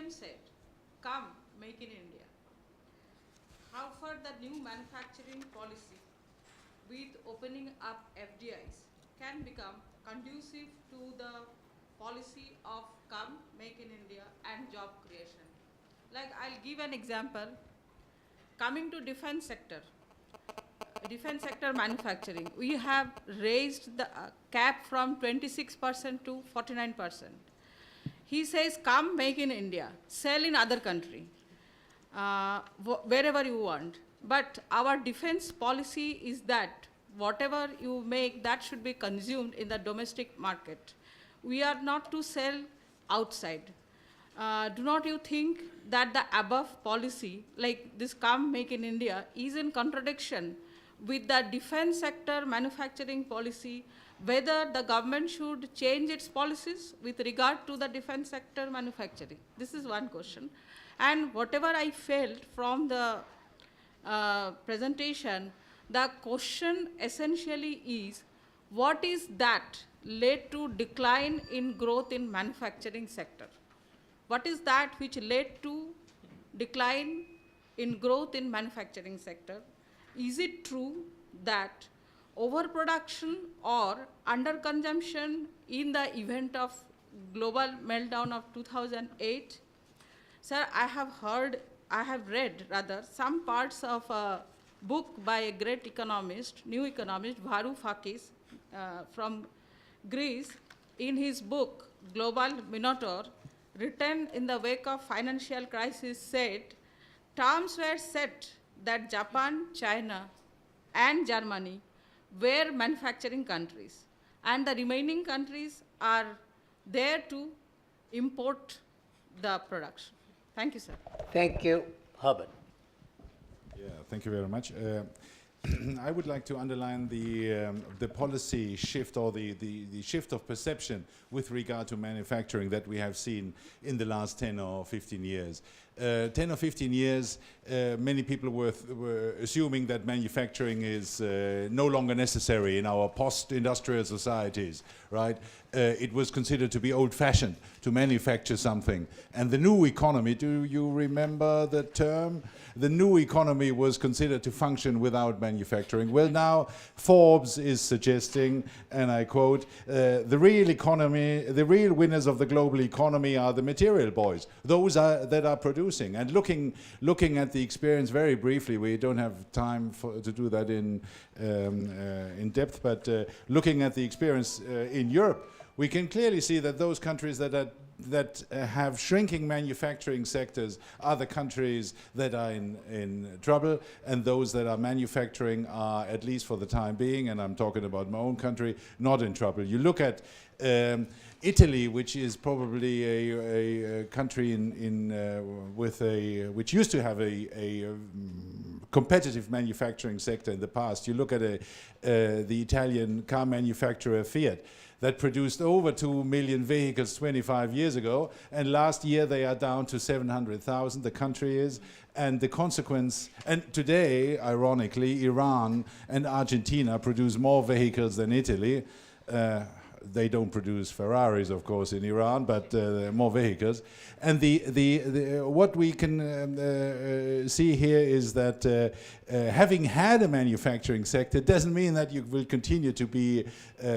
PM said, come, make in India. How far the new manufacturing policy with opening up FDIs can become conducive to the policy of come, make in India and job creation. Like I'll give an example. Coming to defense sector manufacturing, we have raised the cap from 26% to 49%. He says, come make in India, sell in other country, wherever you want. But our defense policy is that whatever you make, that should be consumed in the domestic market. We are not to sell outside. Do not you think that the above policy, like this come make in India, is in contradiction with the defense sector manufacturing policy, whether the government should change its policies with regard to the defense sector manufacturing? This is one question. And whatever I felt from the presentation, the question essentially is, what is that led to decline in growth in manufacturing sector? What is that which led to decline in growth in manufacturing sector? Is it true that overproduction or underconsumption in the event of global meltdown of 2008? Sir, I have read some parts of a book by a great economist, new economist, Varoufakis, from Greece. In his book, Global Minotaur, written in the wake of financial crisis, said, terms were set that Japan, China, and Germany were manufacturing countries, and the remaining countries are there to import the production. Thank you, sir. Thank you. Heribert. Yeah, thank you very much. I would like to underline the policy shift or the shift of perception with regard to manufacturing that we have seen in the last 10 or 15 years. 10 or 15 years, many people were assuming that manufacturing is no longer necessary in our post-industrial societies, right? It was considered to be old-fashioned to manufacture something. And the new economy, do you remember the term? The new economy was considered to function without manufacturing. Well, now Forbes is suggesting, and I quote, the real economy, the real winners of the global economy are the material boys, those that are producing. And looking at the experience very briefly, we don't have time to do that in depth, but looking at the experience in Europe, we can clearly see that those countries that have shrinking manufacturing sectors are the countries that are in trouble, and those that are manufacturing are, at least for the time being, and I'm talking about my own country, not in trouble. You look at Italy, which is probably a country which used to have a competitive manufacturing sector in the past. You look at the Italian car manufacturer Fiat, that produced over 2 million vehicles 25 years ago, and last year they are down to 700,000, the country is, and the consequence, and today, ironically, Iran and Argentina produce more vehicles than Italy. They don't produce Ferraris, of course, in Iran, but more vehicles. And what we can see here is that having had a manufacturing sector doesn't mean that you will continue to be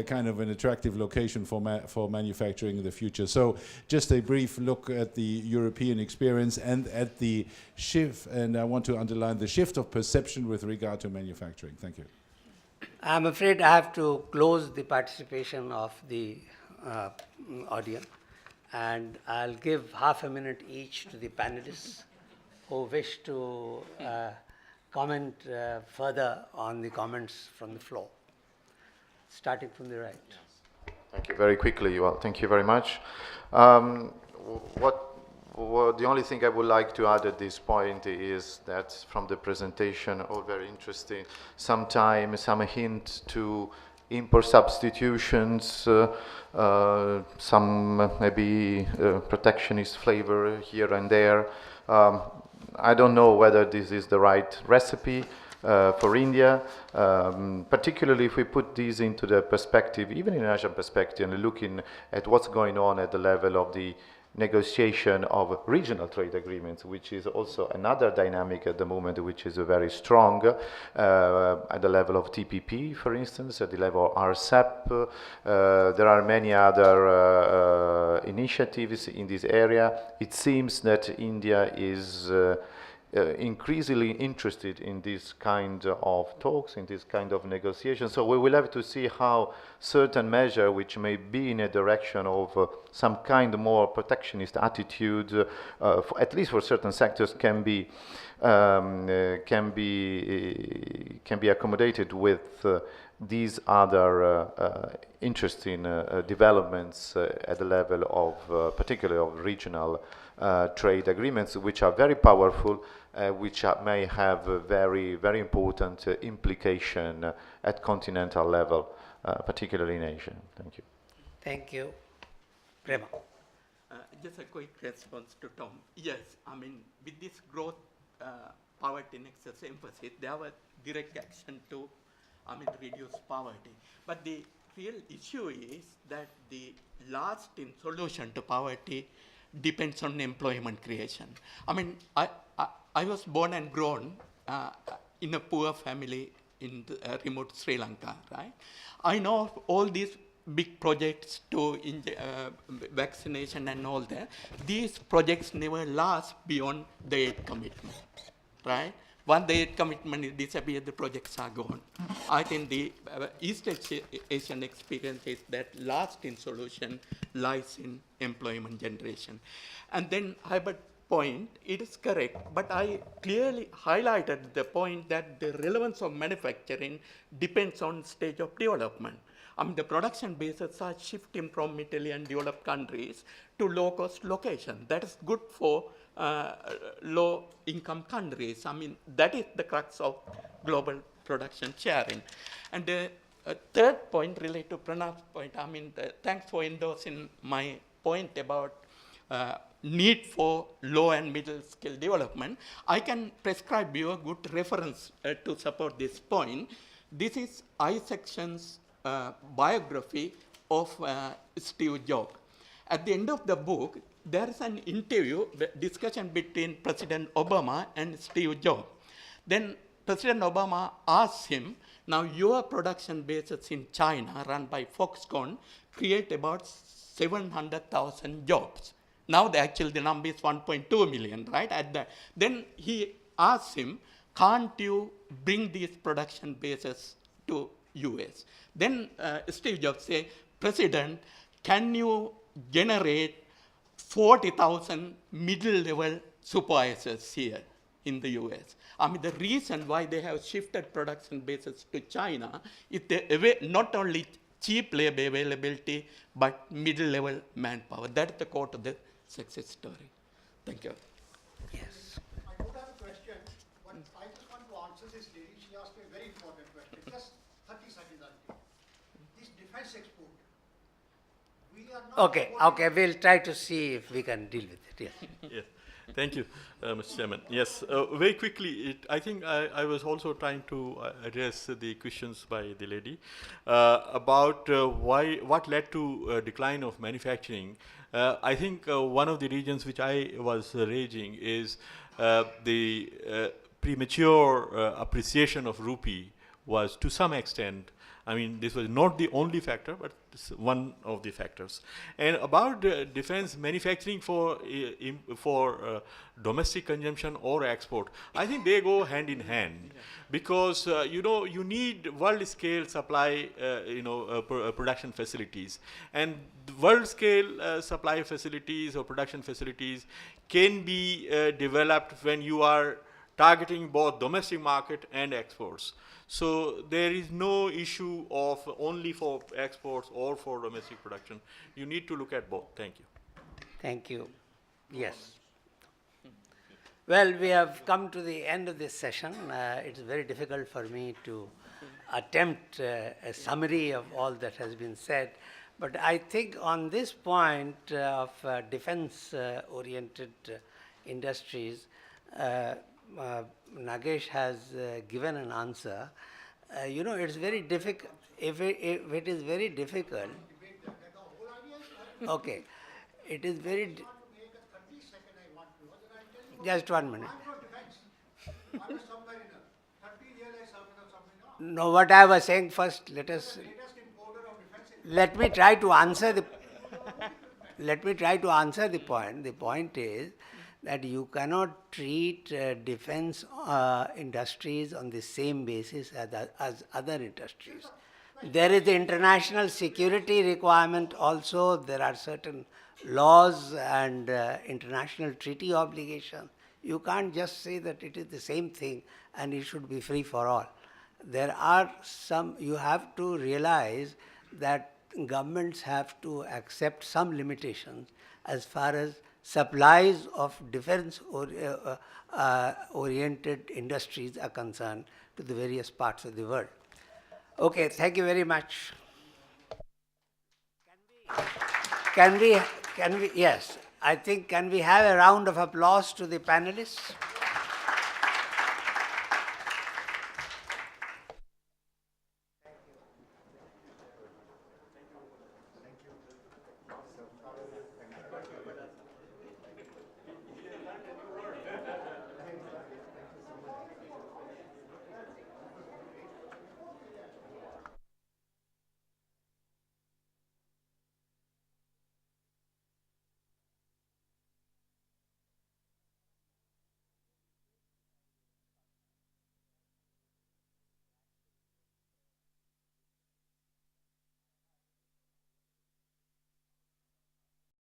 kind of an attractive location for manufacturing in the future. So just a brief look at the European experience and at the shift, and I want to underline the shift of perception with regard to manufacturing. Thank you. I'm afraid I have to close the participation of the audience, and I'll give half a minute each to the panelists who wish to comment further on the comments from the floor. Starting from the right. Yes. Thank you. Very quickly, well, thank you very much. The only thing I would like to add at this point is that from the presentation, all very interesting, sometimes some hint to import substitutions, some maybe protectionist flavor here and there. I don't know whether this is the right recipe for India, particularly if we put these into the perspective, even in an Asian perspective, and looking at what's going on at the level of the negotiation of regional trade agreements, which is also another dynamic at the moment, which is very strong at the level of TPP, for instance, at the level of RCEP. There are many other initiatives in this area. It seems that India is increasingly interested in this kind of talks, in this kind of negotiations. So we will have to see how certain measures, which may be in a direction of some kind of more protectionist attitude, at least for certain sectors, can be accommodated with these other interesting developments at the level of, particularly of regional trade agreements, which are very powerful, which may have a very, very important implication at continental level, particularly in Asia. Thank you. Thank you. Prema. Just a quick response to Tom. Yes, I mean, with this growth, poverty nexus emphasis, there was direct action to, reduce poverty. But the real issue is that the lasting solution to poverty depends on employment creation. I mean, I was born and grown in a poor family in the, remote Sri Lanka, right? I know of all these big projects to vaccination and all that. These projects never last beyond the aid commitment, right? Once the aid commitment disappears, the projects are gone. I think the East Asian experience is that lasting solution lies in employment generation. And then Heribert point, it is correct, but I clearly highlighted the point that the relevance of manufacturing depends on stage of development. The production bases are shifting from Middle and developed countries to low-cost location. That is good for low-income countries. That is the crux of global production sharing. And the third point related to Pranav's point, thanks for endorsing my point about need for low and middle skill development. I can prescribe you a good reference to support this point. This is I-section's biography of Steve Jobs. At the end of the book, there is an interview, discussion between President Obama and Steve Jobs. Then President Obama asks him, now your production bases in China run by Foxconn create about 700,000 jobs. Now the number is 1.2 million, right? Then he asks him, can't you bring these production bases to US? Then Steve Jobs says, President, can you generate 40,000 middle-level supervisors here in the US? The reason why they have shifted production bases to China is not only cheap labor availability, but middle-level manpower. That's the core to the success story. Thank you. Yes. I don't have a question, but I just want to answer this lady. She asked me a very important question. Just 30 seconds, I'll give. This defense export, we are not... Okay, we'll try to see if we can deal with it, yes. Yes, thank you, Mr. Chairman. Yes, very quickly, I think I was also trying to address the questions by the lady about what led to decline of manufacturing. I think one of the reasons which I was raising is the premature appreciation of rupee was to some extent, this was not the only factor, but one of the factors. And about defense manufacturing for domestic consumption or export, I think they go hand in hand, because you need world scale supply production facilities, and world scale supply facilities or production facilities can be developed when you are targeting both domestic market and exports. So there is no issue of only for exports or for domestic production. You need to look at both. Thank you. Thank you. Yes. Well, we have come to the end of this session. It's very difficult for me to attempt a summary of all that has been said. But I think on this point of defense-oriented industries, Nagesh has given an answer. It's very difficult. If it is very difficult, okay, it is very. Just 1 minute. I'm for defense. I'm a submariner. 30 years I served as a submariner. No, what I was saying first, Latest importer of defense. let me try to answer the let me try to answer the point. The point is that you cannot treat defense industries on the same basis as other industries. There is the international security requirement also. There are certain laws and international treaty obligations. You can't just say that it is the same thing and it should be free for all. There are some, you have to realize that governments have to accept some limitations as far as supplies of defense oriented industries are concerned to the various parts of the world. Okay, thank you very much. Can we, yes, I think, can we have a round of applause to the panelists?